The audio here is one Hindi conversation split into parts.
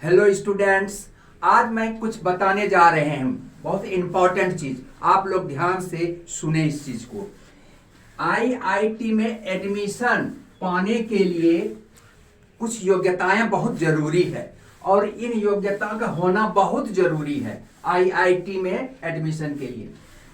हेलो स्टूडेंट्स, आज मैं कुछ बताने जा रहे हैं। बहुत इंपॉर्टेंट चीज, आप लोग ध्यान से सुने इस चीज को। आईआईटी में एडमिशन पाने के लिए कुछ योग्यताएं बहुत जरूरी है और इन योग्यताओं का होना बहुत जरूरी है आईआईटी में एडमिशन के लिए।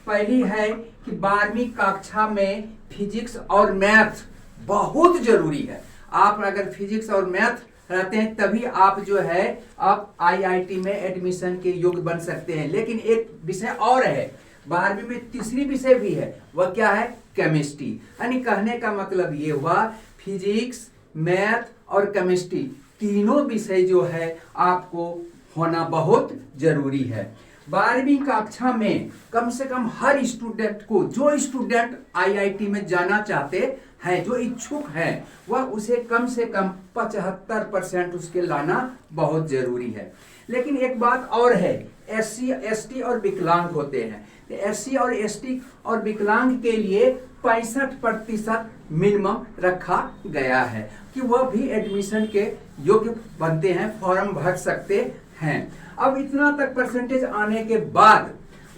पहली है कि 12वीं कक्षा में फिजिक्स और मैथ बहुत जरूरी है। आप अगर फिजिक्स और मैथ रहते हैं तभी आप जो है आप आईआईटी में एडमिशन के योग्य बन सकते हैं। लेकिन एक विषय और है, 12वीं में तीसरी विषय भी है, वह क्या है? केमिस्ट्री। यानी कहने का मतलब ये हुआ फिजिक्स, मैथ और केमिस्ट्री तीनों विषय जो है आपको होना बहुत जरूरी है। 12वीं कक्षा में कम से कम हर स्टूडेंट को, जो स्टूडेंट आईआईटी में जाना चाहते हैं, जो इच्छुक है, वह उसे कम से कम 75% उसके लाना बहुत जरूरी है। लेकिन एक बात और है, एससी एसटी और विकलांग होते हैं। एससी और एसटी और विकलांग के लिए 65% मिनिमम रखा गया है कि वह भी एडमिशन के योग्य बनते हैं, फॉर्म भर सकते हैं। अब इतना तक परसेंटेज आने के बाद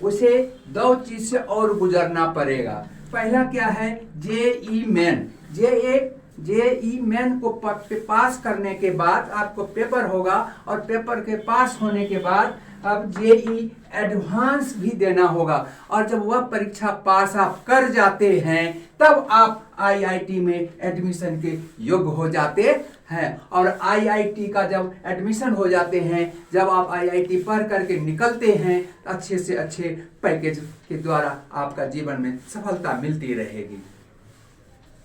उसे दो चीज से और गुजरना पड़ेगा। पहला क्या है? JEE main. जेई मेन को पास करने के बाद आपको पेपर होगा और पेपर के पास होने के बाद अब जेई एडवांस भी देना होगा और जब वह परीक्षा पास आप कर जाते हैं तब आप आईआईटी में एडमिशन के योग्य हो जाते हैं। और आईआईटी का जब एडमिशन हो जाते हैं, जब आप आईआईटी पढ़ करके निकलते हैं, अच्छे से अच्छे पैकेज के द्वारा आपका जीवन में सफलता मिलती रहेगी।